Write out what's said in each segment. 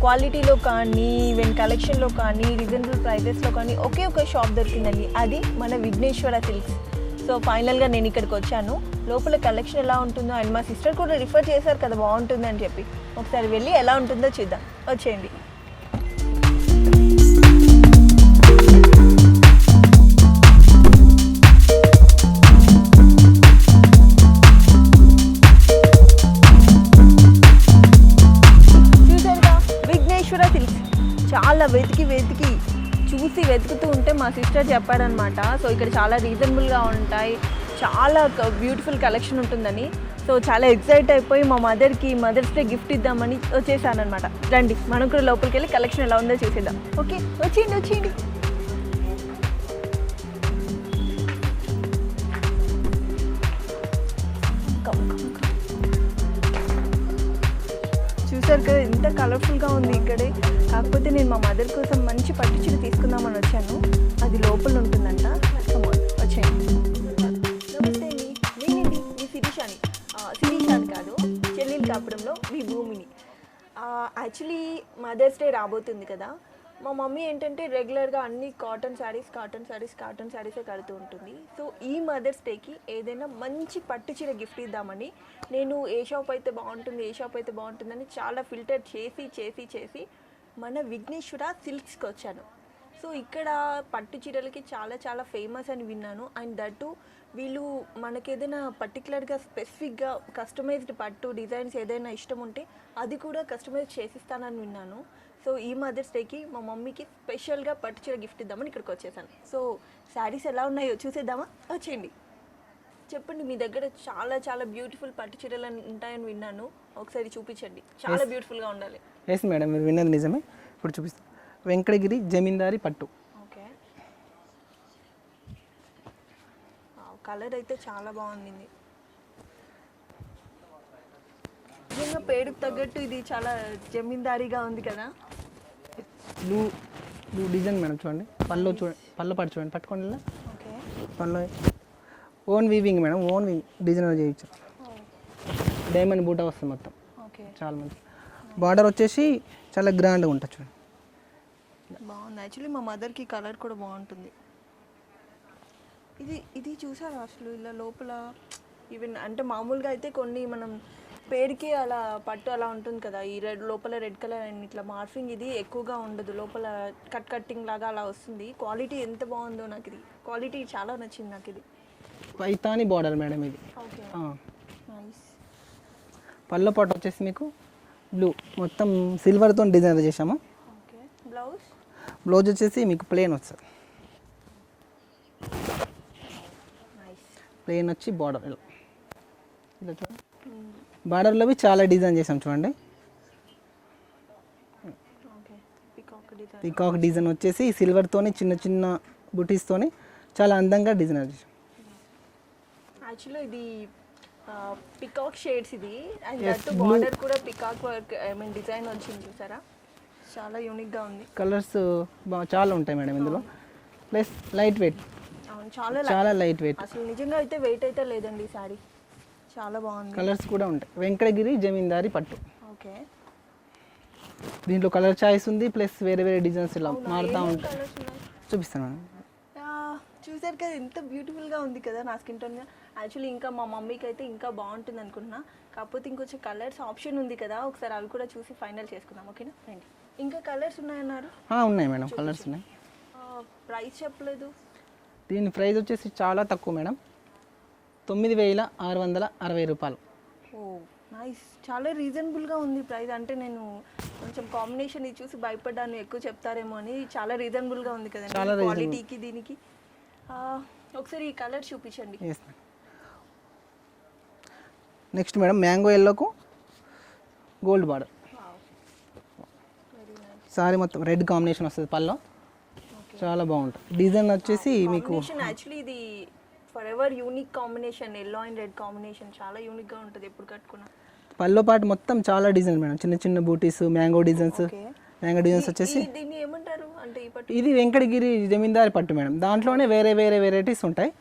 క్వాలిటీలో కానీ ఈవెన్ కలెక్షన్లో కానీ రీజనబుల్ ప్రైజెస్లో కానీ ఒకే ఒక షాప్ దొరికిందండి, అది మన విఘ్నేశ్వర సిల్క్స్. సో ఫైనల్గా నేను ఇక్కడికి వచ్చాను. లోపల కలెక్షన్ ఎలా ఉంటుందో అండ్ మా సిస్టర్ కూడా రిఫర్ చేశారు కదా బాగుంటుంది అని చెప్పి, ఒకసారి వెళ్ళి ఎలా ఉంటుందో చూద్దాం, వచ్చేయండి. చాలా వెతికి చూసి వెతుకుతూ ఉంటే మా సిస్టర్ చెప్పారనమాట, సో ఇక్కడ చాలా రీజనబుల్గా ఉంటాయి, చాలా బ్యూటిఫుల్ కలెక్షన్ ఉంటుందని. సో చాలా ఎక్సైట్ అయిపోయి మా మదర్కి మదర్స్ డే గిఫ్ట్ ఇద్దామని వచ్చేసానమాట. రండి మనం కూడా లోపలికి వెళ్ళి కలెక్షన్ ఎలా ఉందో చూసేద్దాం. ఓకే, వచ్చేయండి. చూసారు కదా ఎంత కలర్ఫుల్గా ఉంది ఇక్కడే. కాకపోతే నేను మా మదర్ కోసం మంచి పట్టు చీర తీసుకుందామని వచ్చాను, అది లోపల ఉంటుందంట. వచ్చేయండి. నమస్తే అండి, నేనండి మీ శిరీషాని కాదు, చెల్లెలు కాపురంలో మీ భూమిని. యాక్చువల్లీ మదర్స్ డే రాబోతుంది కదా, మా మమ్మీ ఏంటంటే రెగ్యులర్గా అన్ని కాటన్ శారీసే కడుతూ ఉంటుంది. సో ఈ మదర్స్ డేకి ఏదైనా మంచి పట్టు చీర గిఫ్ట్ ఇద్దామని నేను ఏ షాప్ అయితే బాగుంటుందని చాలా ఫిల్టర్ చేసి మన విఘ్నేశ్వర సిల్క్స్కి వచ్చాను. సో ఇక్కడ పట్టు చీరలకి చాలా ఫేమస్ అని విన్నాను. అండ్ దట్టు వీళ్ళు మనకి ఏదైనా పర్టికులర్గా స్పెసిఫిక్గా కస్టమైజ్డ్ పట్టు డిజైన్స్ ఏదైనా ఇష్టం ఉంటే అది కూడా కస్టమైజ్ చేసిస్తానని విన్నాను. సో ఈ మదర్స్ డేకి మా మమ్మీకి స్పెషల్గా పట్టు చీర గిఫ్ట్ ఇద్దామని ఇక్కడికి వచ్చేసాను. సో శారీస్ ఎలా ఉన్నాయో చూసేద్దామా, వచ్చేయండి. చెప్పండి, మీ దగ్గర చాలా బ్యూటిఫుల్ పట్టు చీరలు ఉంటాయని విన్నాను, ఒకసారి చూపించండి. చాలా బ్యూటిఫుల్గా ఉండాలి. ఎస్ మేడం, మీరు విన్నది నిజమే. ఇప్పుడు చూపిస్తాను. వెంకటగిరి జమీందారి పట్టు. ఓకే, కలర్ అయితే చాలా బాగుంది. నిజంగా పేరుకు తగ్గట్టు ఇది చాలా జమీందారీగా ఉంది కదా. బ్లూ డిజైన్ మేడం, చూడండి. పళ్ళు పాటు చూడండి, పట్టుకోండి. ఓకే, పళ్ళు own weaving madam, own design చేయొచ్చు. డైమండ్ బూటా వస్తుంది మొత్తం. ఓకే, చాలా మంచి. బార్డర్ వచ్చేసి చాలా గ్రాండ్గా ఉంటుంది, చూడండి. బాగుంది. యాక్చువల్లీ మా మదర్కి కలర్ కూడా బాగుంటుంది. ఇది చూసారా అసలు ఇలా లోపల ఈవెన్ అంటే మామూలుగా అయితే కొన్ని మనం పేరుకి అలా పట్టు అలా ఉంటుంది కదా, ఈ లోపల రెడ్ కలర్ అండ్ ఇట్లా మార్ఫింగ్ ఇది ఎక్కువగా ఉండదు, లోపల కటింగ్ లాగా అలా వస్తుంది. క్వాలిటీ ఎంత బాగుందో, నాకు ఇది క్వాలిటీ చాలా నచ్చింది నాకు. ఇది పైతాని బార్డర్ మేడం, ఇది. Okay, nice. పళ్ళ పాటు వచ్చేసి మీకు బ్లూ మొత్తం సిల్వర్తో డిజైన్ చేసాము. ఓకే, బ్లౌజ్ వచ్చేసి మీకు ప్లెయిన్ వస్తుంది. ప్లెయిన్ వచ్చి బార్డర్ ఇలా చూడండి. బార్డర్లో చాలా డిజైన్ చేసాం, చూడండి. పీకాక్ డిజైన్ వచ్చేసి సిల్వర్తోని చిన్న బుటీస్తోని చాలా అందంగా డిజైన్ చేసాం. యాక్చువల్లీ ఇది పికాక్ షేడ్స్, ఇది అండ్ బార్డర్ కూడా పికాక్ వర్క్ డిజైన్ వచ్చింది, చూసారా, చాలా యూనిక్గా ఉంది. కలర్స్ చాలా ఉంటాయి మేడం ఇందులో, ప్లస్ లైట్ వెయిట్. చాలా లైట్ వెయిట్, అసలు నిజంగా అయితే వెయిట్ అయితే లేదండి. సారీ చాలా బాగుంది. కలర్స్ కూడా ఉంటాయి. వెంకటగిరి జమీందారి పట్టు. ఓకే, దీంట్లో కలర్ చాయిస్ ఉంది, ప్లస్ వేరే డిజైన్స్ ఇలా మారుతూ ఉంటాయి. చూపిస్తాను మేడం. చూసారు కదా ఎంత బ్యూటిఫుల్గా ఉంది కదా నా స్కిన్ టోన్. యాక్చువల్లీ ఇంకా మా మమ్మీకి అయితే ఇంకా బాగుంటుంది అనుకుంటున్నా, కాకపోతే ఇంకొంచెం కలర్స్ ఆప్షన్ ఉంది కదా, ఒకసారి అవి కూడా చూసి ఫైనల్ చేసుకుందాం. ఓకేనా, రండి. ఇంకా కలర్స్ ఉన్నాయన్నారు? ఉన్నాయి మేడం, కలర్స్ ఉన్నాయి. ప్రైస్ చెప్పలేదు. దీని ప్రైస్ వచ్చేసి చాలా తక్కువ మేడం, 9,660 రూపాయలు. ఓ నైస్, చాలా రీజనబుల్గా ఉంది ప్రైస్. అంటే నేను కొంచెం కాంబినేషన్ ఇది చూసి భయపడ్డాను, ఎక్కువ చెప్తారేమో అని. చాలా రీజనబుల్గా ఉంది కదండి క్వాలిటీకి దీనికి. ఒకసారి ఈ కలర్ చూపించండి. నెక్స్ట్ మేడం మ్యాంగో ఎల్లోకు గోల్డ్ బార్డర్. సారీ మొత్తం రెడ్ కాంబినేషన్ వస్తుంది పల్లో, చాలా బాగుంటుంది. డిజైన్ వచ్చేసి మీకు యాక్చువల్లీ ఇది for ever unique combination, yellow and red combination చాలా యూనిక్గా ఉంటుంది ఎప్పుడు కట్టుకున్నా. పల్లో పాటు మొత్తం చాలా డిజైన్ మేడం, చిన్న బూటీస్, మ్యాంగో డిజైన్స్. మ్యాంగో డిజైన్స్ వచ్చేసి దీన్ని ఏమంటారు అంటే ఈ పట్టు? ఇది వెంకటగిరి జమీందారి పట్టు మేడం. దాంట్లోనే వేరే వెరైటీస్ ఉంటాయి.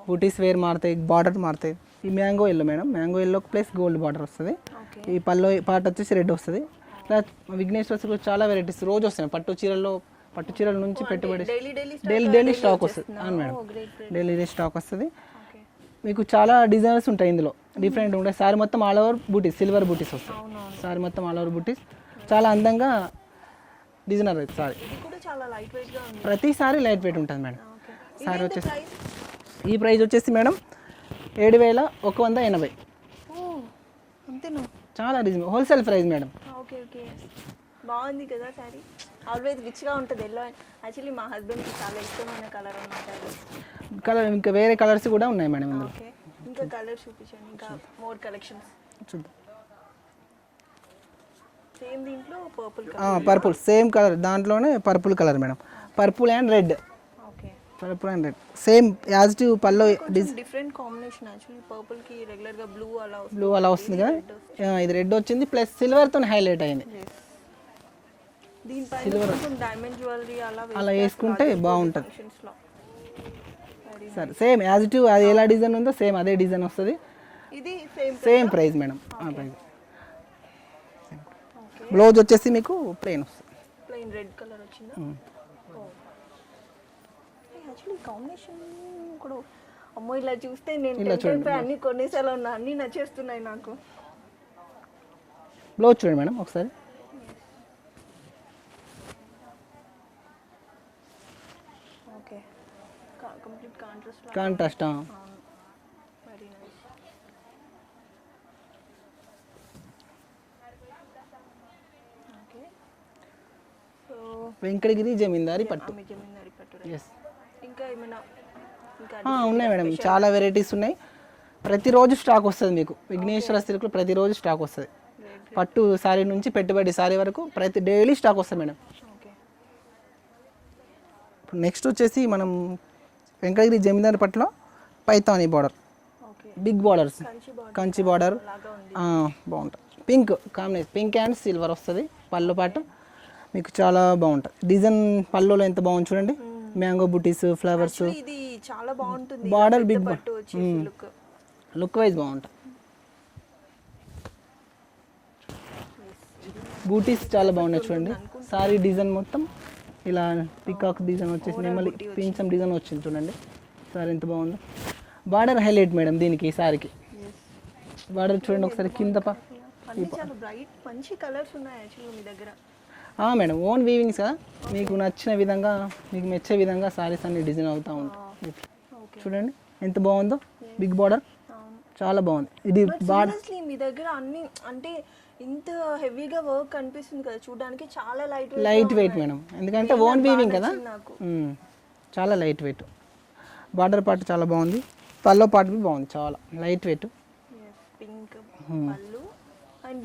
బూటీస్ వేరు మారుతాయి, బార్డర్ మారుతాయి. ఈ mango yellow madam, mango yellow plus gold border వస్తుంది. ఈ పల్లో పార్ట్ వచ్చేసి రెడ్ వస్తుంది. ఇట్లా విఘ్నేశ్వర సిల్క్లో చాలా వెరైటీస్ రోజు వస్తున్నాయి. పట్టు చీరల నుంచి పెట్టుబడి డైలీ స్టాక్ వస్తుంది. అవును మేడం, డైలీ స్టాక్ వస్తుంది. మీకు చాలా డిజైనర్స్ ఉంటాయి ఇందులో, డిఫరెంట్ ఉంటాయి. సారీ మొత్తం ఆల్ ఓవర్ బూటీస్, సిల్వర్ బూటీస్ వస్తాయి. సారీ మొత్తం ఆల్ ఓవర్ బూటీస్, చాలా అందంగా డిజైనర్ అయితే సారీ. ప్రతిసారి లైట్ వెయిట్ ఉంటుంది మేడం. సారీ వచ్చేసి ఈ ప్రైస్ వచ్చేసి మేడం 7,180. చాలా reasonable, wholesale price madam. Okay okay, బాగుంది కదా సారీ. ఆల్వేస్ రిచ్గా ఉంటుంది ఎల్లో. యాక్చువల్లీ మా హస్బెండ్కి చాలా ఇష్టమైన కలర్ అన్నమాట. కలర్ ఇంకా వేరే కలర్స్ కూడా ఉన్నాయి మేడం ఇందులో. ఓకే, ఇంకా కలర్ చూపించండి, ఇంకా మోర్ కలెక్షన్స్ చూద్దాం. సేమ్ దీంట్లో పర్పుల్ సేమ్ కలర్, దాంట్లోనే purple colour madam. Purple and red, okay purple and red same as to pallu. Different combination. Actually purple కి రెగ్యులర్ గా బ్లూ అలా వస్తుంది కదా, ఇది రెడ్ వచ్చింది ప్లస్ సిల్వర్ తో హైలైట్ అయింది. దీనిపైన డైమండ్ జ్యువెలరీ అలా వేసుకుంటే బాగుంటుంది. సరే సేమ్ యాజ్ టు అది ఎలా డిజైన్ ఉందో సేమ్ అదే డిజైన్ వస్తుంది. ఇది same price madam. Price blouse వచ్చేసి మీకు ప్లెయిన్ వస్తుంది. ప్లెయిన్ రెడ్ కలర్ వచ్చిందా? యాక్చువల్లీ కాంబినేషన్ కూడా అమ్మో, ఇలా చూస్తే నేను అన్ని కొన్నిసార్లు ఉన్నా, అన్ని నచ్చేస్తున్నాయి నాకు. బ్లౌజ్ చూడండి మేడం ఒకసారి. Okay, complete contrast. Very nice. Okay, so Venkatagiri zamindari పట్టు. ఎస్, ఇంకా ఏమైనా ఉన్నాయి మేడం, చాలా వెరైటీస్ ఉన్నాయి. ప్రతిరోజు స్టాక్ వస్తుంది మీకు. విఘ్నేశ్వర సిల్క్లో ప్రతిరోజు స్టాక్ వస్తుంది. పట్టు సారీ నుంచి పెట్టుబడి సారీ వరకు ప్రతి డైలీ స్టాక్ వస్తుంది మేడం. ఇప్పుడు నెక్స్ట్ వచ్చేసి మనం వెంకటగిరి జమీందారి పట్టులో Paithani border, big borders, Kanchi border బాగుంటుంది. Pink combination, pink and silver వస్తుంది పళ్ళు పాటు. మీకు చాలా బాగుంటుంది డిజైన్. పళ్ళులో ఎంత బాగుంది చూడండి, మ్యాంగో బుటీస్, ఫ్లవర్స్, ఇది చాలా బాగుంటుంది. బార్డర్ బిగ్ లుక్ వైజ్ బాగుంటుంది. బూటీస్ చాలా బాగున్నాయి చూడండి. సారీ డిజైన్ మొత్తం ఇలా పికాక్ డిజైన్ వచ్చేసి నెమలి పింఛం డిజైన్ వచ్చింది చూడండి. సారీ ఎంత బాగుందో. బార్డర్ హైలైట్ మేడం దీనికి, ఈ సారీకి బార్డర్ చూడండి ఒకసారి కింద. చాలా బ్రైట్ మంచి కలర్స్ ఉన్నాయి యాక్చువల్లీ మీ దగ్గర. మేడం ఓన్ వీవింగ్స్ కదా, మీకు నచ్చిన విధంగా, మీకు మెచ్చే విధంగా సారీస్ అన్ని డిజైన్ అవుతూ ఉంటాయి. చూడండి ఎంత బాగుందో, బిగ్ బార్డర్ చాలా బాగుంది. ఇది మీ దగ్గర అన్ని అంటే ఇంత హెవీగా వర్క్ అనిపిస్తుంది కదా చూడడానికి, చాలా లైట్ వెయిట్ మేడం. ఎందుకంటే ఓన్ వీవింగ్ కదా, చాలా లైట్ వెయిట్. బార్డర్ పార్ట్ చాలా బాగుంది, పల్లో పార్ట్ బి బాగుంది, చాలా లైట్ వెయిట్. పింక్ పళ్ళు and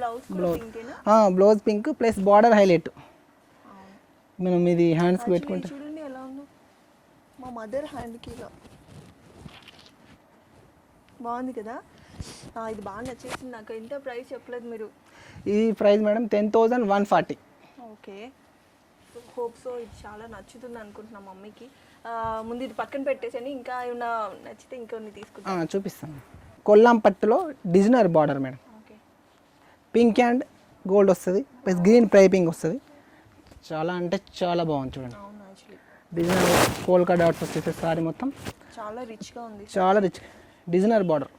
blouse pink plus border highlight. మనం ఇది హ్యాండ్స్కి పెట్టుకుంటే చూడండి ఎలా ఉందో, మా మదర్ హ్యాండ్కి ఇలా బాగుంది కదా. ఇది బాగా నచ్చేసింది నాకు. ఎంత ప్రైస్ చెప్పలేదు మీరు? ఈ price madam 10,140. Okay, hope so ఇది చాలా నచ్చుతుంది అనుకుంటున్నా మమ్మీకి. ముందు ఇది పక్కన పెట్టేసని, ఇంకా ఏమైనా నచ్చితే ఇంకొన్ని తీసుకుంటాను. చూపిస్తాను. కొల్లాం పట్టులో designer border madam. Okay, pink and gold వస్తుంది ప్లస్ గ్రీన్ పైపింగ్ వస్తుంది. చాలా అంటే చాలా బాగుంది చూడండి. అవును, యాక్చువల్లీ డిజైనర్ పోల్కా డాట్స్ వచ్చేసి సారీ మొత్తం చాలా రిచ్గా ఉంది. చాలా రిచ్ డిజైనర్ బార్డర్.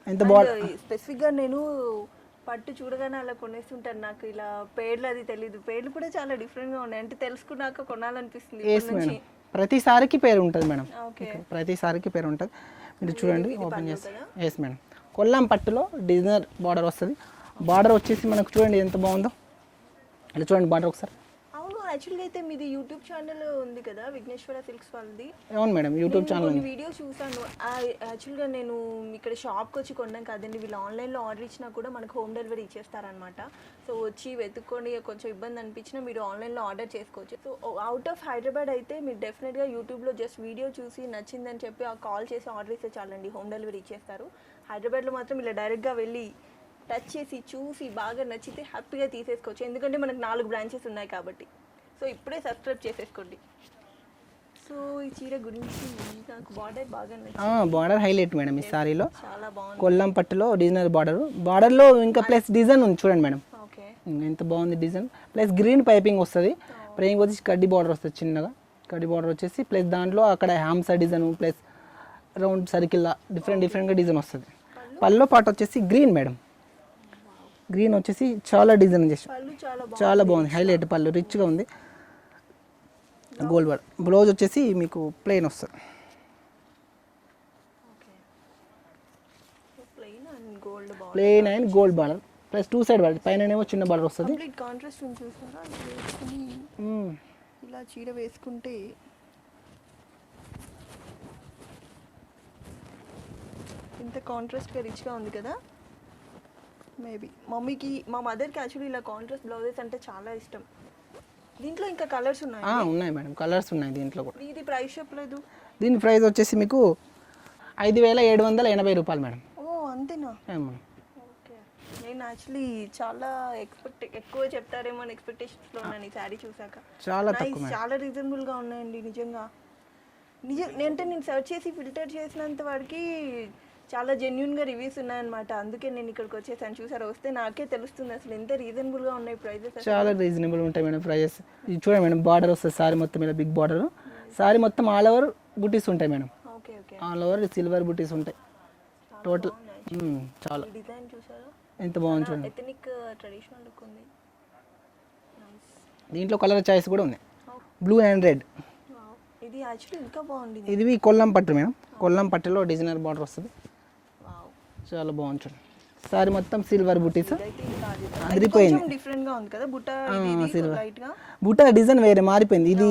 ఎంత బార్డర్ స్పెసిఫిక్గా నేను పట్టు చూడగానే అలా కొనేస్తుంటాను. నాకు ఇలా పేర్లు అది తెలీదు. పేర్లు కూడా చాలా డిఫరెంట్గా ఉన్నాయి. అంటే తెలుసుకున్నాక కొనాలనిపిస్తుంది. మేడం ప్రతిసారికి పేరు ఉంటుంది మేడం. ప్రతిసారికి పేరు ఉంటుంది. మీరు చూడండి ఓపెన్ చేసి. ఎస్ మేడం, కొల్లాం పట్టులో డిజైనర్ బార్డర్ వస్తుంది. బార్డర్ వచ్చేసి మనకు చూడండి ఎంత బాగుందో. ఇలా చూడండి బార్డర్ ఒకసారి. యాక్చువల్గా అయితే మీది యూట్యూబ్ ఛానల్ ఉంది కదా, విఘ్నేశ్వర సిల్క్స్ వాళ్ళది. అవును మేడం, యూట్యూబ్ ఛానల్ ఉంది. వీడియోస్ చూసాను. యాక్చువల్గా నేను ఇక్కడ షాప్కి వచ్చి కొన్నాం కదండి, వీళ్ళు ఆన్లైన్లో ఆర్డర్ ఇచ్చినా కూడా మనకు హోమ్ డెలివరీ ఇచ్చేస్తారనమాట. సో వచ్చి వెతుక్కొని కొంచెం ఇబ్బంది అనిపించినా మీరు ఆన్లైన్లో ఆర్డర్ చేసుకోవచ్చు. సో అవుట్ ఆఫ్ హైదరాబాద్ అయితే మీరు డెఫినెట్గా యూట్యూబ్లో జస్ట్ వీడియో చూసి నచ్చిందని చెప్పి కాల్ చేసి ఆర్డర్ ఇస్తే చాలండి, హోమ్ డెలివరీ ఇచ్చేస్తారు. హైదరాబాద్లో మాత్రం ఇలా డైరెక్ట్గా వెళ్ళి టచ్ చేసి చూసి బాగా నచ్చితే హ్యాపీగా తీసేసుకోవచ్చు. ఎందుకంటే మనకు 4 బ్రాంచెస్ ఉన్నాయి కాబట్టి. సో ఇప్పుడే సబ్స్క్రైబ్ చేసేసుకోండి. సో ఈ చీర గురించి నాకు బార్డర్ బాగా నచ్చింది. బార్డర్ హైలైట్ మేడం ఈ సారీలో. చాలా బాగుంది. కొల్లం పట్టులో డిజైనర్ బార్డర్లో ఇంకా ప్లస్ డిజైన్ ఉంది చూడండి మేడం. ఓకే ఎంత బాగుంది డిజైన్. ప్లస్ గ్రీన్ పైపింగ్ వస్తుంది, ప్లెయిన్ వచ్చి కడ్డీ బార్డర్ వస్తుంది చిన్నగా, కడ్డీ బార్డర్ వచ్చేసి ప్లస్ దాంట్లో అక్కడ హ్యామ్సా డిజైన్ ప్లస్ రౌండ్ సర్కిల్ డిఫరెంట్గా డిజైన్ వస్తుంది. పళ్ళు పాట వచ్చేసి గ్రీన్ మేడం, గ్రీన్ వచ్చేసి చాలా డిజైన్ చేసి పళ్ళు చాలా బాగుంది, హైలైట్ పళ్ళు రిచ్గా ఉంది. Gold border. బ్లౌజ్ వచ్చేసి మీకు ప్లెయిన్ వస్తుంది. Plain and gold border plus 2 side border, పైన ఏమో చిన్న బార్డర్ వస్తుంది. కంప్లీట్ కాంట్రాస్ట్ ఉంది చూసారా, ఇది వేసుకుని ఇలా చీర వేసుకుంటే ఇంత కాంట్రాస్ట్గా రిచ్గా ఉంది కదా. మేబీ మమ్మీకి మా మదర్కి యాక్చువల్లీ ఇలా కాంట్రాస్ట్ బ్లౌజెస్ అంటే చాలా ఇష్టం. దీంట్లో ఇంకా కలర్స్ ఉన్నాయి? ఉన్నాయి మేడం, కలర్స్ ఉన్నాయి దీంట్లో కూడా. ఇది ప్రైస్ చెప్పలేదు. దీని ప్రైస్ వచ్చేసి మీకు 5,780 రూపాయలు మేడం. ఓ అంతేనా? ఓకే. నేను యాక్చువల్లీ చాలా ఎక్కువ చెప్తారేమో అని ఎక్స్పెక్టేషన్స్లో ఉన్నాను ఈ శారీ చూసాక. చాలా తక్కువ, చాలా రీజనబుల్గా ఉన్నాయండి నిజంగా. అంటే నేను సెర్చ్ చేసి ఫిల్టర్ చేసినంత వరకు చాలా జెన్యున్గా రివ్యూస్ ఉన్నాయన్నమాట. అందుకే నేను ఇక్కడికి వచ్చేసాను. చూసారా, వస్తే నాకే తెలుస్తుంది అసలు ఎంత రీజనబుల్గా ఉన్నాయి ప్రైజెస్. చాలా రీజనబుల్ ఉంటాయి మేడం ప్రైజెస్. ఇది చూడండి మేడం, బార్డర్ వస్తుంది సారీ మొత్తం ఇలా బిగ్ బార్డర్. సారీ మొత్తం ఆల్ ఓవర్ బుటీస్ ఉంటాయి మేడం, ఆల్ ఓవర్ సిల్వర్ బుటీస్ ఉంటాయి టోటల్. చాలా డిజైన్ చూసారా ఎంత బాగుంది చూడండి, ఎథనిక్ ట్రెడిషనల్ లుక్ ఉంది. దీంట్లో కలర్ చాయిస్ కూడా ఉంది, బ్లూ అండ్ రెడ్. ఇది యాక్చువల్లీ ఇంకా బాగుంది. ఇది కొల్లం పట్టు మేడం, కొల్లం పట్టులో డిజైనర్ బార్డర్ వస్తుంది, చాలా బాగుంది చూడండి. సారీ మొత్తం సిల్వర్ బుటీస్ అదిరిపోయింది, డిఫరెంట్ గా ఉంది కదా బుట్ట. బుట్ట డిజైన్ వేరే మారిపోయింది. ఇది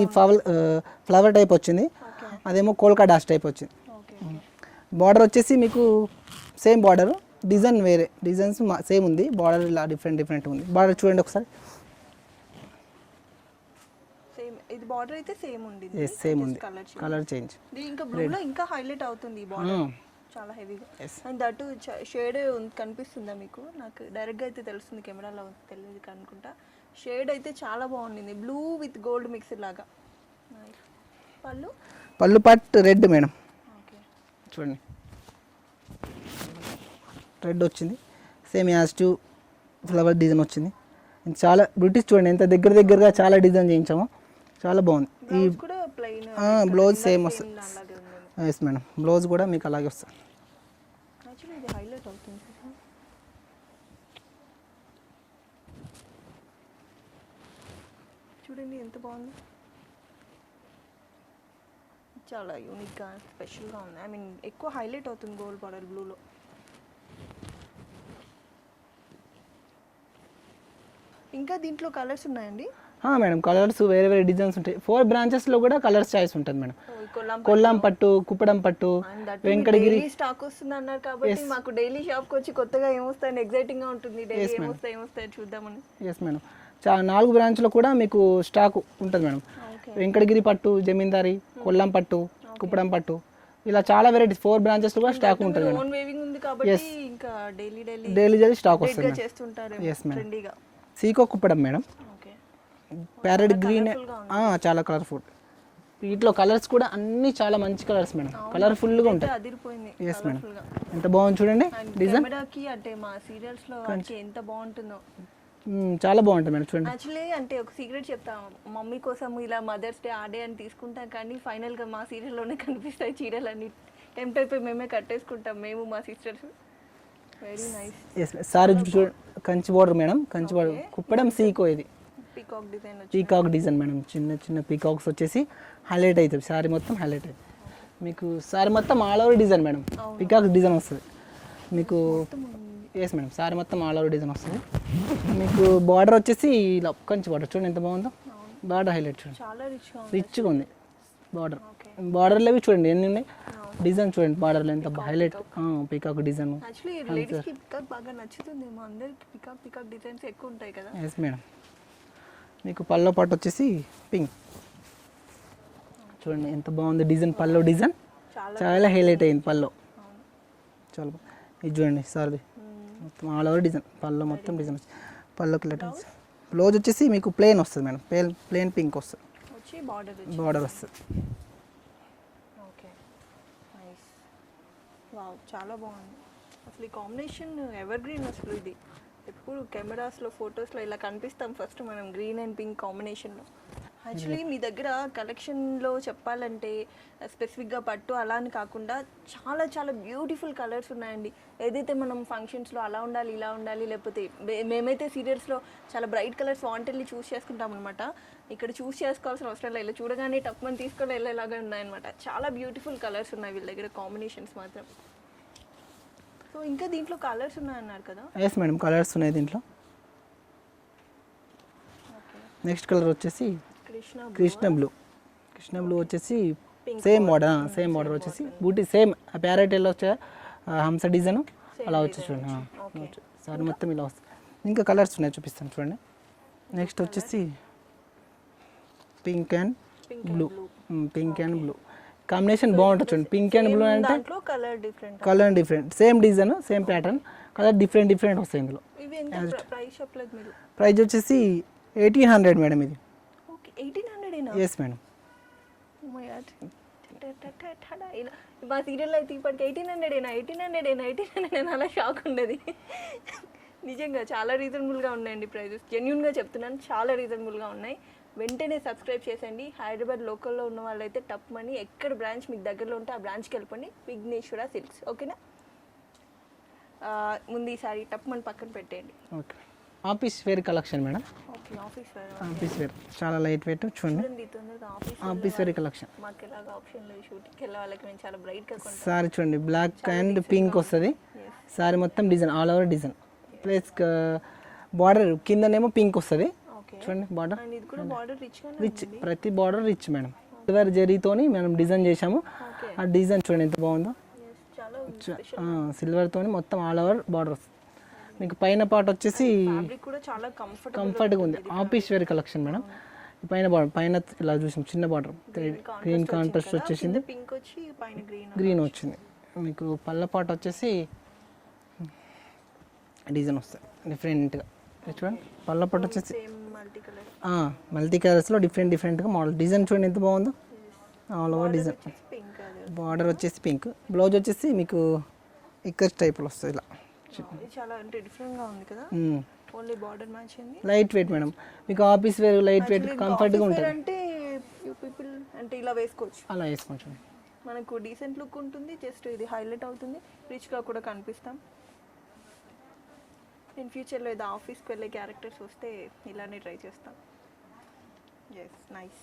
ఫ్లవర్ టైప్ వచ్చింది, అదేమో కోల్కా డాష్ టైప్ వచ్చింది. బార్డర్ వచ్చేసి మీకు సేమ్ బార్డర్, డిజైన్ వేరే, డిజైన్స్ సేమ్ ఉంది, బార్డర్ ఇలా డిఫరెంట్ ఉంది. బార్డర్ చూడండి ఒకసారి, సేమ్ ఇది బార్డర్ అయితే సేమ్ ఉంది. సేమ్ ఉంది, కలర్ చేంజ్. ఇంకా బ్లూలో ఇంకా హైలైట్ అవుతుంది ఈ బార్డర్, చాలా హెవీగా. అండ్ దట్ షేడ్ కనిపిస్తుందా మీకు? నాకు డైరెక్ట్గా అయితే తెలుస్తుంది, కెమెరాలో తెలియదు అనుకుంటా. షేడ్ అయితే చాలా బాగుంది, బ్లూ విత్ గోల్డ్ మిక్స్ లాగా. పళ్ళు పాట్ రెడ్ మేడం, చూడండి రెడ్ వచ్చింది, same as to flower design వచ్చింది. చాలా బ్యూటీస్ చూడండి, ఎంత దగ్గరగా చాలా డిజైన్ చేయించాము, చాలా బాగుంది. ఈ బ్లౌజ్ సేమ్ వస్తుంది. ఎస్ మేడం, బ్లౌజ్ కూడా మీకు అలాగే వస్తుంది. చూడండి ఎంత బాగుంది, చాలా యూనిక్గా స్పెషల్గా ఉంది. ఐ మీన్ ఎక్కువ హైలైట్ అవుతుంది గోల్డ్ బార్డర్ బ్లూలో. ఇంకా దీంట్లో కలర్స్ ఉన్నాయండి? మేడం, కలర్స్ వేరే డిజైన్స్ ఉంటాయి. 4 బ్రాంచెస్లో కూడా కలర్స్ చాయిస్ ఉంటుంది మేడం. కొల్లం పట్టు, కుప్పడం పట్టు, వెంకటగిరి స్టాక్ వస్తుంది అన్నారు కాబట్టి మాకు డైలీ షాప్కి వచ్చి కొత్తగా ఏమొస్తాయని ఎగ్జైటింగ్గా ఉంటుంది. డైలీ ఏమొస్తాయి చూద్దామని. ఎస్ మేడం, 4 బ్రాంచ్లో కూడా మీకు స్టాక్ ఉంటుంది మేడం. వెంకటగిరి పట్టు, జమీందారి, కొల్లం పట్టు, కుప్పడం పట్టు, ఇలా చాలా వెరైటీస్ 4 బ్రాంచెస్లో కూడా స్టాక్ ఉంటుంది మేడం. ఓన్ వేవింగ్ ఉంది కాబట్టి ఇంకా డైలీ స్టాక్ వస్తుంది. ఎస్ మేడం, సీకో కుప్పడం మేడం, ప్యారెట్ గ్రీన్, చాలా కలర్ఫుల్. వీటిలో కలర్స్ కూడా అన్ని చాలా మంచి కలర్స్ మేడం, కలర్ఫుల్గా ఉంటాయి. ఎస్ మేడం, ఎంత బాగుంది చూడండి డిజైన్. అంటే మా సీరియల్స్లో ఎంత బాగుంటుందో, చాలా బాగుంటుంది మేడం చూడండి. యాక్చువల్లీ అంటే ఒక సీక్రెట్ చెప్తాం, మమ్మీ కోసం ఇలా మదర్స్ డే ఆ డే అని తీసుకుంటాం, కానీ ఫైనల్గా మా సీరియల్లోనే కనిపిస్తాయి చీరలన్నీ. టెంప్ట్ అయిపోయి మేమే కట్టేసుకుంటాం, మేము మా sisters. Very nice. Yes sari చూడండి, Kanchi border madam, Kanchi border Kuppadam సీకో. ఇది పీకాక్ డిజైన్ మేడం, చిన్న పీకాక్స్ వచ్చేసి హైలైట్ అవుతుంది, సారీ మొత్తం హైలైట్ అవుతుంది మీకు. సారీ మొత్తం all over design madam, peacock design వస్తుంది మీకు. ఎస్ మేడం, సారీ మొత్తం ఆల్ ఓవర్ డిజైన్ వస్తుంది మీకు. బార్డర్ వచ్చేసి ఇలా కంచి బార్డర్ చూడండి ఎంత బాగుందో, బార్డర్ హైలైట్ చూడండి, రిచ్గా ఉంది బార్డర్. బార్డర్లో చూడండి ఎన్ని ఉన్నాయి డిజైన్, చూడండి బార్డర్లో ఎంత highlight peacock design. Yes madam, మీకు పల్లో పాటు వచ్చేసి పింక్ చూడండి ఎంత బాగుంది డిజైన్. పల్లో డిజైన్ చాలా హైలైట్ అయింది పల్లో, చాలా బాగుంది. ఇది చూడండి సార్ది మొత్తం ఆల్ ఓవర్ డిజైన్, పల్లో మొత్తం డిజైన్ వచ్చి పల్లోకి లెటర్స్. బ్లౌజ్ వచ్చేసి మీకు ప్లెయిన్ వస్తుంది మేడం, ప్లెయిన్ పింక్ వస్తుంది, బార్డర్ వస్తుంది. చాలా బాగుంది అసలు ఈ కాంబినేషన్, ఎవర్ గ్రీన్ అసలు. ఇది ఎప్పుడు కెమెరాస్లో ఫొటోస్లో ఇలా కనిపిస్తాం ఫస్ట్ మనం గ్రీన్ అండ్ పింక్ కాంబినేషన్లో. యాక్చువల్లీ మీ దగ్గర కలెక్షన్లో చెప్పాలంటే స్పెసిఫిక్గా పట్టు అలా అని కాకుండా చాలా చాలా బ్యూటిఫుల్ కలర్స్ ఉన్నాయండి. ఏదైతే మనం ఫంక్షన్స్లో అలా ఉండాలి ఇలా ఉండాలి, లేకపోతే మేమైతే సీరియల్స్లో చాలా బ్రైట్ కలర్స్ వాంటెడ్లీ చూస్ చేసుకుంటాం అనమాట. ఇక్కడ చూస్ చేసుకోవాల్సిన అవసరం లేదు, ఇలా చూడగానే టప్మని తీసుకొని వెళ్ళేలాగా ఉన్నాయన్నమాట. చాలా బ్యూటిఫుల్ కలర్స్ ఉన్నాయి వీళ్ళ దగ్గర, కాంబినేషన్స్ మాత్రం. సో ఇంకా దీంట్లో కలర్స్ ఉన్నాయన్నారు కదా? ఎస్ మేడం, కలర్స్ ఉన్నాయి దీంట్లో. నెక్స్ట్ కలర్ వచ్చేసి కృష్ణ బ్లూ వచ్చేసి సేమ్ బార్డర్ వచ్చేసి బూటీ సేమ్ ప్యారెట్ ఎలా వచ్చే హంస డిజైన్ అలా వచ్చి చూడండి. సారీ మొత్తం ఇలా వస్తుంది. ఇంకా కలర్స్ ఉన్నాయి చూపిస్తాను చూడండి. నెక్స్ట్ వచ్చేసి పింక్ అండ్ బ్లూ కాంబినేషన్ బాగుంటుంది చూడండి. పింక్ అండ్ బ్లూ అంటే colour different, same design same pattern, colour different వస్తాయి ఇందులో. ప్రైస్ వచ్చేసి 1800 మేడం ఇది. 1800 ఎస్ మేడం. మా సీరియల్ అయితే ఇప్పటికి 1800 అలా షాక్ ఉండేది. నిజంగా చాలా రీజనబుల్గా ఉన్నాయండి ప్రైజెస్, జెన్యున్గా చెప్తున్నాను, చాలా రీజనబుల్గా ఉన్నాయి. వెంటనే సబ్స్క్రైబ్ చేసేయండి. హైదరాబాద్ లోకల్లో ఉన్న వాళ్ళైతే టప్ మనీ ఎక్కడ బ్రాంచ్ మీకు దగ్గరలో ఉంటే ఆ బ్రాంచ్కి వెళ్ళిపోండి, విఘ్నేశ్వర సిల్క్స్. ఓకేనా? ముందు ఈసారి టప్ మనీ పక్కన పెట్టేయండి. Okay. Office wear collection madam. Okay, office wear చాలా లైట్ వెయిట్ చూడండి. Office wear collection. మాకు ఎలాగ ఆప్షన్ లేదు, షూటింగ్కి వెళ్ళే వాళ్ళకి మేము చాలా బ్రైట్గా కొంటాం. సారీ చూడండి, బ్లాక్ అండ్ పింక్ వస్తుంది. సారీ మొత్తం design all over design, plus border కిందనేమో పింక్ వస్తుంది చూడండి. బార్డర్ రిచ్, ప్రతి బార్డర్ రిచ్ మేడం. సిల్వర్ జరీతోని మనం డిజైన్ చేసాము. ఆ డిజైన్ చూడండి ఎంత బాగుందో. సిల్వర్తోని మొత్తం ఆల్ ఓవర్ బార్డర్ వస్తుంది. మీకు పైన పార్ట్ వచ్చేసి కంఫర్ట్గా ఉంది. Office wear collection madam. పైన బార్డర్ పైన ఇలా చూసాం చిన్న బార్డర్, గ్రీన్ కాంట్రాస్ట్ వచ్చేసింది, గ్రీన్ వచ్చింది. మీకు పళ్ళ పార్ట్ వచ్చేసి డిజైన్ వస్తుంది డిఫరెంట్గా చూడండి. పళ్ళ పార్ట్ వచ్చేసి మల్టీ కలర్స్లో డిఫరెంట్గా మోడల్ డిజైన్ చూడండి ఎంత బాగుందో. ఆల్ ఓవర్ డిజైన్, బార్డర్ వచ్చేసి పింక్, బ్లౌజ్ వచ్చేసి మీకు ఇక్కర్ టైప్లో వస్తుంది ఇలా. చాలా అంటే డిఫరెంట్గా ఉంది కదా. ఓన్లీ బార్డర్ మ్యాచ్ అయింది. లైట్ వెయిట్ మేడం, మీకు ఆఫీస్ వేర్ లైట్ వెయిట్ కంఫర్ట్గా ఉంటుంది. అంటే ఫ్యూ పీపుల్ అంటే ఇలా వేసుకోవచ్చు, అలా వేసుకోవచ్చు. మనకు డీసెంట్ లుక్ ఉంటుంది, జస్ట్ ఇది హైలైట్ అవుతుంది, రిచ్గా కూడా కనిపిస్తాం. నేను ఫ్యూచర్లో ఏదో ఆఫీస్కి వెళ్ళే క్యారెక్టర్స్ వస్తే ఇలానే ట్రై చేస్తాం. Yes, nice.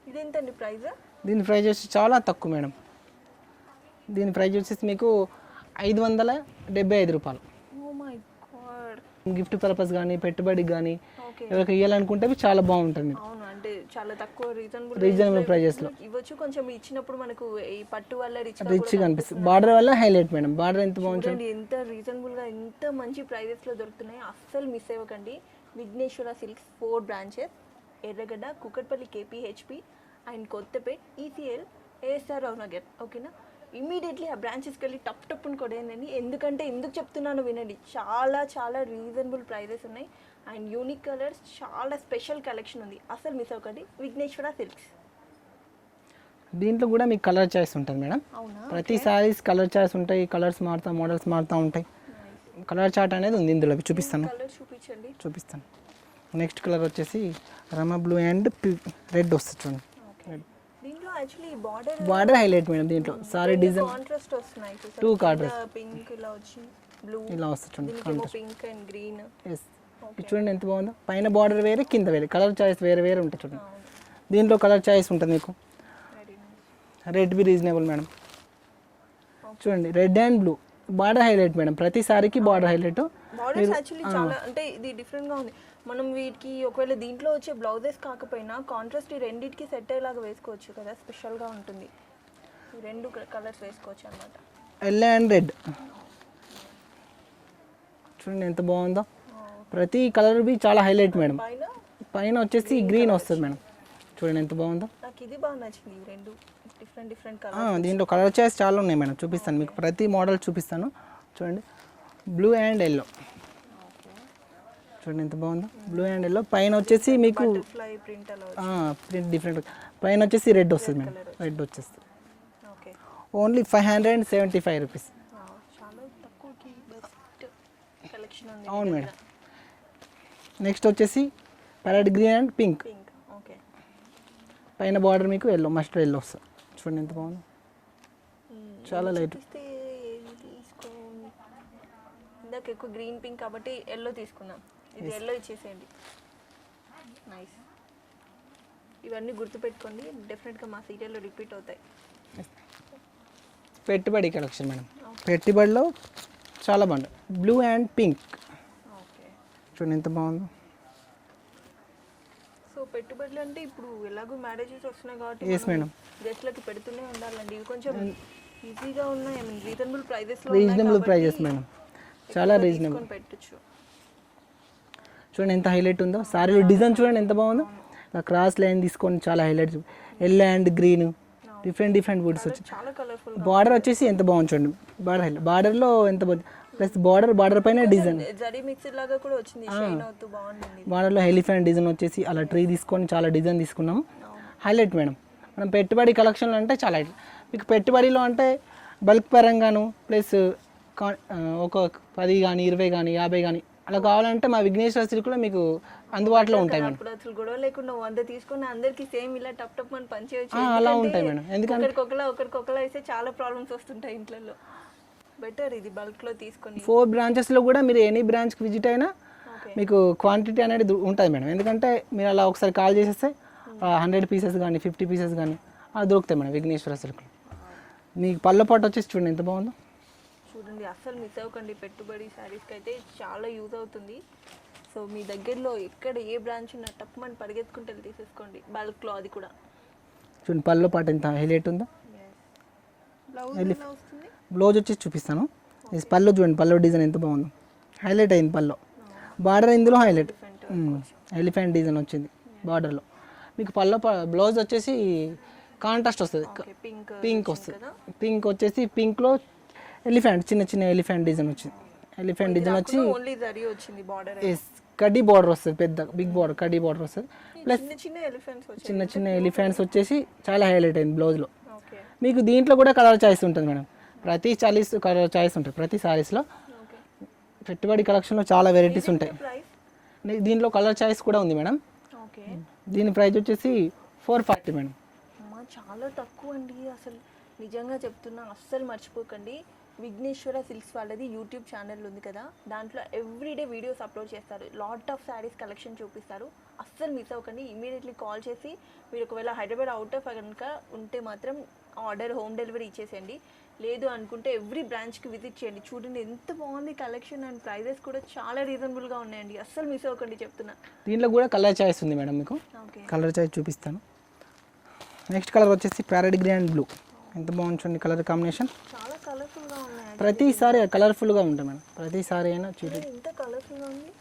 ఇదేంటండి ప్రైస్? దీని ప్రైస్ వచ్చి చాలా తక్కువ మేడం. దీని ప్రైస్ వచ్చేసి మీకు 575 రూపాయలు. Oh my god. Gift purpose కానీ పెట్టుబడికి కానీ ఎవరికి ఇవ్వాలనుకుంటే చాలా బాగుంటుంది. అవును, అంటే చాలా తక్కువ రీజనబుల్ ప్రైజెస్లో ఇవ్వచ్చు. కొంచెం ఇచ్చినప్పుడు మనకు ఈ పట్టు వల్ల రిచ్గా అనిపిస్తుంది. బార్డర్ వల్ల హైలైట్ మేడం. బార్డర్ ఎంత బాగుంటుంది, ఎంత రీజనబుల్గా ఎంత మంచి ప్రైజెస్లో దొరుకుతున్నాయి. అస్సలు మిస్ అవ్వకండి. Vighneshwara silks 4 branches, Erragadda, Kukatpally KPHB and Kothapet, ECIL, ASR Rao Nagar. ఓకేనా? ఇమీడియట్లీ ఆ బ్రాంచెస్కి వెళ్ళి టప్పుని కొనేయండి. ఎందుకంటే ఎందుకు చెప్తున్నానో వినండి, చాలా చాలా రీజనబుల్ ప్రైజెస్ ఉన్నాయి అండ్ యూనిక్ కలర్స్, చాలా స్పెషల్ కలెక్షన్ ఉంది. అసలు మిస్ అవ్వకండి. విఘ్నేశ్వర సిల్క్స్. దీంట్లో కూడా మీకు కలర్ చాయిస్ ఉంటుంది మేడం. ప్రతి సారీస్ కలర్ చాయిస్ ఉంటాయి, కలర్స్ మారుతా, మోడల్స్ మారుతూ ఉంటాయి. కలర్ చార్ట్ అనేది ఉంది ఇందులో, చూపిస్తాను. చూపిస్తాను. నెక్స్ట్ కలర్ వచ్చేసి రమ బ్లూ అండ్ రెడ్ వస్తుంది చూడండి. దీంట్లో యాక్చువల్లీ బార్డర్ హైలైట్ మేడం. దీంట్లో సారీ డిజైన్ కాంట్రాస్ట్ వస్తున్నాయి. 2 కాంట్రాస్ట్, పింక్ ఇలా వచ్చి బ్లూ ఇలా వస్తుంది చూడండి. Pink and green. ఎస్, చూడండి ఎంత బాగుందో. పైన బార్డర్ వేరే, కింద వేరే, కలర్ చాయిస్ వేరే ఉంటుంది చూడండి. దీంట్లో కలర్ చాయిస్ ఉంటుంది మీకు. Red be reasonable madam. చూడండి, red and blue border highlight madam. ప్రతి సారీకి బార్డర్ హైలైట్. బార్డర్స్ యాక్చువల్లీ చాలా అంటే ఇది డిఫరెంట్గా ఉంది. మనం వీటికి ఒకవేళ దీంట్లో వచ్చే బ్లౌజెస్ కాకపోయినా కాంట్రాస్ట్ ఈ రెండింటికి సెట్ అయ్యేలాగా వేసుకోవచ్చు కదా, స్పెషల్గా ఉంటుంది. ఈ 2 కలర్స్ వేసుకోవచ్చు అనమాట. ఎల్లో అండ్ రెడ్ చూడండి ఎంత బాగుందో. ప్రతి కలర్ బి చాలా హైలైట్ మేడం. పైన వచ్చేసి గ్రీన్ వస్తుంది మేడం. చూడండి ఎంత బాగుందో. నాకు ఇది బాగా నచ్చింది, ఈ 2 డిఫరెంట్ కలర్. దీంట్లో కలర్ చాయిస్ చాలా ఉన్నాయి మేడం, చూపిస్తాను మీకు. ప్రతి మోడల్ చూపిస్తాను చూడండి. బ్లూ అండ్ ఎల్లో చూడండి ఎంత బాగుందో. Blue and yellow. పైన వచ్చేసి మీకు ప్రింట్ డిఫరెంట్. పైన వచ్చేసి రెడ్ వస్తుంది మేడం. రెడ్ వచ్చేస్తుంది. Only 575 rupees. అవును మేడం. నెక్స్ట్ వచ్చేసి parrot green and pink. Pink. Okay. పైన బార్డర్ మీకు ఎల్లో, మస్టర్డ్ ఎల్లో వస్తుంది. చూడండి ఎంత బాగుంది, చాలా లైట్. చూపిస్తే ఏది తీసుకోండి. ఇందాక ఎక్కువ గ్రీన్ పింక్ కాబట్టి ఎల్లో తీసుకున్నాం. ఇది ఎల్లో ఇచ్చేసేయండి. నైస్. ఇవన్నీ గుర్తుపెట్టుకోండి, డెఫినెట్గా మా సీరియల్లో రిపీట్ అవుతాయి. పెట్టుబడి కలెక్షన్ మేడం. పెట్టుబడిలో చాలా బాగుంది. Blue and pink. ఓకే. చూడండి ఎంత బాగుందో. సో పెట్టుబడులు అంటే ఇప్పుడు ఎలాగో మ్యారేజెస్ వస్తున్నాయి కాబట్టి ఎస్ మేడం, గెస్ట్లకి పెడుతూనే ఉండాలండి. ఇవి కొంచెం ఈజీగా ఉన్నాయి, ఐ మీన్ రీజనబుల్ ప్రైజెస్లో రీజనబుల్ ప్రైజెస్ మేడం, చాలా రీజనబుల్. పెట్టచ్చు. చూడండి ఎంత హైలైట్ ఉందో. సారీలో డిజైన్ చూడండి ఎంత బాగుందో. క్రాస్ లైన్ తీసుకొని చాలా highlight. Yellow and green, different Woods వచ్చి చాలా కలర్ఫుల్. బార్డర్ వచ్చేసి ఎంత బాగుంది చూడండి. బార్డర్లో ఎంత బాగుంది. ప్లస్ బార్డర్ పైన డిజైన్ జరీ మిక్సర్ లాగా కూడా వచ్చింది, షైన్ అవుతూ బాగుంది. బార్డర్లో ఎలిఫెంట్ డిజైన్ వచ్చేసి అలా ట్రీ తీసుకొని చాలా డిజైన్ తీసుకున్నాము. Highlight madam. మనం పెట్టుబడి కలెక్షన్లో అంటే చాలా మీకు పెట్టుబడిలో అంటే బల్క్ పరంగాను ప్లస్ ఒక 10 కానీ 20 కానీ 50 కానీ అలా కావాలంటే మా విఘ్నేశ్వర సిల్క్లో మీకు అందుబాటులో ఉంటాయి మేడం. ఇప్పుడు అసలు గొడవ లేకుండా 100 తీసుకొని అందరికి సేమ్ ఇలా టప్ అని పంచేయచ్చు. అలా ఉంటాయి మేడం. ఎందుకంటే ఒకరికొకలా అయితే చాలా ప్రాబ్లమ్స్ వస్తుంటాయి ఇంట్లో. బెటర్ ఇది బల్క్లో తీసుకొని. 4 బ్రాంచెస్లో కూడా మీరు ఎనీ బ్రాంచ్కి విజిట్ అయినా మీకు క్వాంటిటీ అనేది ఉంటుంది మేడం. ఎందుకంటే మీరు అలా ఒకసారి కాల్ చేసేస్తే 100 పీసెస్ కానీ 50 పీసెస్ కానీ అలా దొరుకుతాయి మేడం విఘ్నేశ్వర సిల్క్లో. మీకు పళ్ళ పాటు వచ్చేసి చూడండి ఎంత బాగుందో. చూడండి, అస్సలు మిస్ అవ్వకండి. పెట్టుబడి శారీస్కి అయితే చాలా యూజ్ అవుతుంది. సో మీ దగ్గరలో ఎక్కడ ఏ బ్రాంచ్ ఉన్నా తప్పమని పరిగెత్తుకుంటే తీసేసుకోండి బల్క్లో. అది కూడా చూడండి పళ్ళ పాటు ఎంత హైలైట్ ఉందో. బ్లౌజ్ ఎలా వస్తుంది? బ్లౌజ్ వచ్చేసి చూపిస్తాను. పళ్ళు చూడండి, పళ్ళు డిజైన్ ఎంత బాగుందో. హైలైట్ అయింది పళ్ళు. బార్డర్ ఇందులో హైలైట్ ఎలిఫెంట్ డిజైన్ వచ్చింది బార్డర్లో. మీకు బ్లౌజ్ వచ్చేసి కాంట్రాస్ట్ వస్తుంది, పింక్ వస్తుంది. పింక్ వచ్చేసి పింక్లో ఎలిఫెంట్ చిన్న చిన్న డిజైన్ వచ్చింది. ఎలిఫెంట్ డిజైన్ వచ్చి కడ్డీ బార్డర్ వస్తుంది, పెద్ద బిగ్ బార్డర్ కడ్డీ బార్డర్ వస్తుంది. ప్లస్ చిన్న చిన్న ఎలిఫెంట్స్ వచ్చేసి చాలా హైలైట్ అయింది బ్లౌజ్లో. మీకు దీంట్లో కూడా కలర్ చాయిస్ ఉంటుంది మేడం. ప్రతి కలర్ చాయిస్ ఉంటుంది ప్రతి సారీస్లో. పెట్టుబడి కలెక్షన్లో చాలా వెరైటీస్ ఉంటాయి. దీంట్లో కలర్ చాయిస్ కూడా ఉంది మేడం. దీని ప్రైస్ వచ్చేసి 440 మేడం. చాలా తక్కువ అండి. అసలు నిజంగా చెప్తున్నా, అస్సలు మర్చిపోకండి. విఘ్నేశ్వర సిల్క్స్ వాళ్ళది యూట్యూబ్ ఛానల్ ఉంది కదా, దాంట్లో ఎవ్రీడే వీడియోస్ అప్లోడ్ చేస్తారు. లాట్ ఆఫ్ శారీస్ కలెక్షన్ చూపిస్తారు. అస్సలు మిస్ అవ్వకండి. ఇమీడియట్లీ కాల్ చేసి మీరు ఒకవేళ హైదరాబాద్ అవుట్ ఆఫ్ కనుక ఉంటే మాత్రం ఆర్డర్ హోమ్ డెలివరీ ఇచ్చేసేయండి. లేదు అనుకుంటే ఎవ్రీ బ్రాంచ్కి విజిట్ చేయండి. చూడండి ఎంత బాగుంది కలెక్షన్, అండ్ ప్రైజెస్ కూడా చాలా రీజనబుల్గా ఉన్నాయండి. అస్సలు మిస్ అవ్వకండి చెప్తున్నా. దీంట్లో కూడా కలర్ చాయిస్ ఉంది మేడం. మీకు కలర్ చాయిస్ చూపిస్తాను. నెక్స్ట్ కలర్ వచ్చేసి ప్యారెట్ గ్రీన్ అండ్ బ్లూ. ఎంత బాగుంది చూడండి కలర్ కాంబినేషన్. చాలా కలర్ఫుల్గా ఉన్నాయి. ప్రతిసారి కలర్ఫుల్గా ఉంటుంది మేడం. ప్రతిసారి అయినా చూడండి ఎంత కలర్ఫుల్గా ఉంది.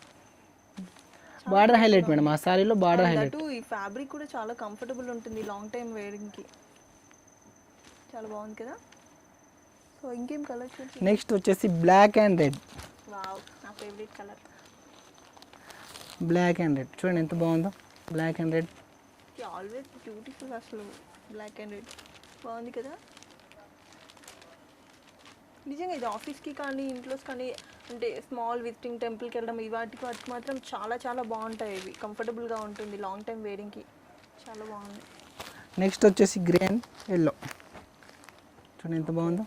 Border highlight madam. ఆ సారీలో బార్డర్ హైలైట్. ఈ ఫ్యాబ్రిక్ కూడా చాలా కంఫర్టబుల్ ఉంటుంది లాంగ్ టైం వేరింగ్కి. చాలా బాగుంది కదా. సో ఇంకేం కలర్ చూసి నెక్స్ట్ వచ్చేసి బ్లాక్ అండ్ రెడ్. వావ్, నా favourite colour. Black and red చూడండి ఎంత బాగుందో. Black and red always beautiful. అసలు బ్లాక్ అండ్ రెడ్ బాగుంది కదా. నిజంగా ఇది ఆఫీస్కి కానీ ఇంట్లోకి కానీ అంటే స్మాల్ విజిటింగ్ టెంపుల్కి వెళ్ళడం వాటికి మాత్రం చాలా చాలా బాగుంటాయి. ఇవి కంఫర్టబుల్గా ఉంటుంది లాంగ్ టైం వేరింగ్కి. చాలా బాగుంది. నెక్స్ట్ వచ్చేసి గ్రీన్ ఎల్లో చూడండి ఎంత బాగుందో.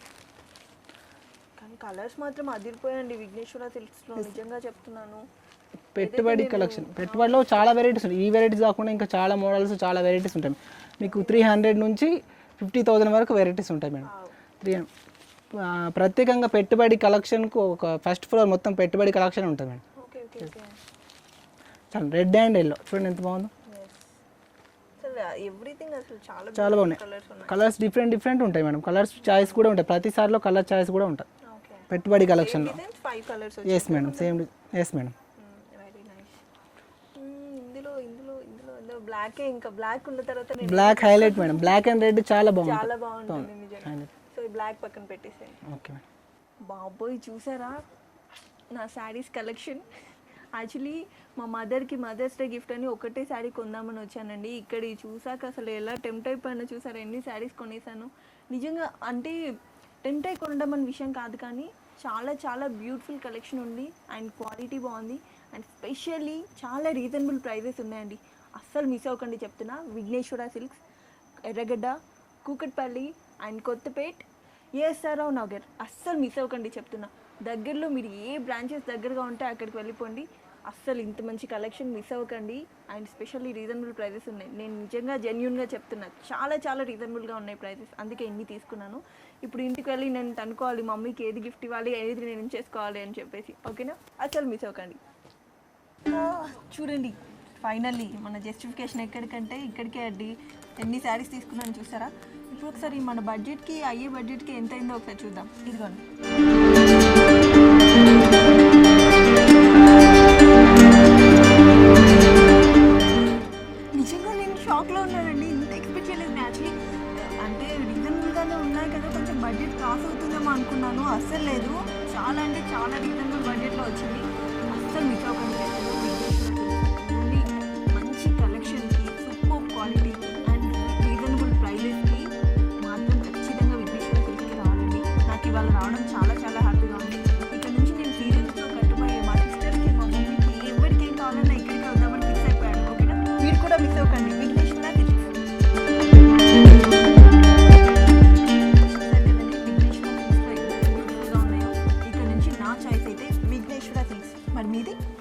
కానీ కలర్స్ మాత్రం అదిరిపోయండి విఘ్నేశ్వర సిల్క్స్లో, నిజంగా చెప్తున్నాను. పెట్టుబడి కలెక్షన్, పెట్టుబడిలో చాలా వెరైటీస్ ఉంటాయి. ఈ వెరైటీస్ కాకుండా ఇంకా చాలా మోడల్స్ చాలా వెరైటీస్ ఉంటాయి. మీకు 300 నుంచి 50,000 వరకు వెరైటీస్ ఉంటాయి మేడం. ప్రత్యేకంగా పెట్టుబడి కలెక్షన్కు ఒక ఫస్ట్ ఫ్లోర్ మొత్తం పెట్టుబడి కలెక్షన్ ఉంటుంది మేడం. చాలా రెడ్ అండ్ ఎల్లో చూడండి ఎంత బాగుందో. చాలా బాగున్నాయి కలర్స్. డిఫరెంట్ ఉంటాయి మేడం. కలర్స్ చాయిస్ కూడా ఉంటాయి. ప్రతిసారిలో కలర్ చాయిస్ కూడా ఉంటుంది పెట్టుబడి కలెక్షన్లో. Yes madam, same. Yes madam. Black highlight madam. Black and red చాలా బాగుంటుంది. సో ఈ బ్లాక్ పక్కన పెట్టేసేయండి. Okay madam. బాబోయ్ చూసారా నా శారీస్ కలెక్షన్. యాక్చువల్లీ మా మదర్కి మదర్స్ డే గిఫ్ట్ అని ఒకటే శారీ కొందామని వచ్చానండి. ఇక్కడ చూసాక అసలు ఎలా టెంప్ట్ అయిపోయినా చూసారా, ఎన్ని శారీస్ కొనేసాను. నిజంగా అంటే టెంప్ట్ అయి కొనడం అనే విషయం కాదు, కానీ చాలా చాలా బ్యూటిఫుల్ కలెక్షన్ ఉంది అండ్ క్వాలిటీ బాగుంది. అండ్ స్పెషల్లీ చాలా రీజనబుల్ ప్రైజెస్ ఉన్నాయండి. అస్సలు మిస్ అవ్వకండి చెప్తున్నా. విఘ్నేశ్వర సిల్క్స్, ఎర్రగడ్డ, కూకట్పల్లి అండ్ కొత్తపేట్, ఏఎస్ఆర్ రావు నగర్. అస్సలు మిస్ అవ్వకండి చెప్తున్నా. దగ్గరలో మీరు ఏ బ్రాంచెస్ దగ్గరగా ఉంటే అక్కడికి వెళ్ళిపోండి. అస్సలు ఇంత మంచి కలెక్షన్ మిస్ అవ్వకండి. అండ్ స్పెషల్లీ రీజనబుల్ ప్రైజెస్ ఉన్నాయి. నేను నిజంగా జెన్యూన్గా చెప్తున్నా, చాలా చాలా రీజనబుల్గా ఉన్నాయి ప్రైజెస్, అందుకే ఇన్ని తీసుకున్నాను. ఇప్పుడు ఇంటికి వెళ్ళి నేను అనుకోవాలి మమ్మీకి ఏది గిఫ్ట్ ఇవ్వాలి, ఏది నేను చేసుకోవాలి అని చెప్పేసి. ఓకేనా, అస్సలు మిస్ అవ్వకండి. చూడండి, ఫైనల్లీ మన జస్టిఫికేషన్ ఎక్కడికంటే ఇక్కడికే అండి. ఎన్ని శారీస్ తీసుకున్నాను చూసారా. ఇప్పుడు ఒకసారి మన బడ్జెట్కి అయ్యే బడ్జెట్కి ఎంత అయిందో ఒకసారి చూద్దాం. ఇదిగోండి, నిజంగా నేను షాక్లో ఉన్నానండి. ఇంత ఎక్స్పెక్ట్ చేయలేదు. యాక్చువల్లీ అంటే రీజనబుల్గానే ఉన్నాయి కదా, కొంచెం బడ్జెట్ క్రాస్ అవుతుందేమో అనుకున్నాను. అస్సలు లేదు, చాలా అంటే చాలా రీజనబుల్ బడ్జెట్లో వచ్చింది. అస్సలు మిస్ అవ్వకండి. ఓన్లీ మంచి కలెక్షన్కి, సూపర్ క్వాలిటీకి అండ్ రీజనబుల్ ప్రైజెస్కి మాత్రం ఖచ్చితంగా విఘ్నేశ్వర సిల్క్కి రావాలండి. నాకు ఇవాళ రావడం చాలా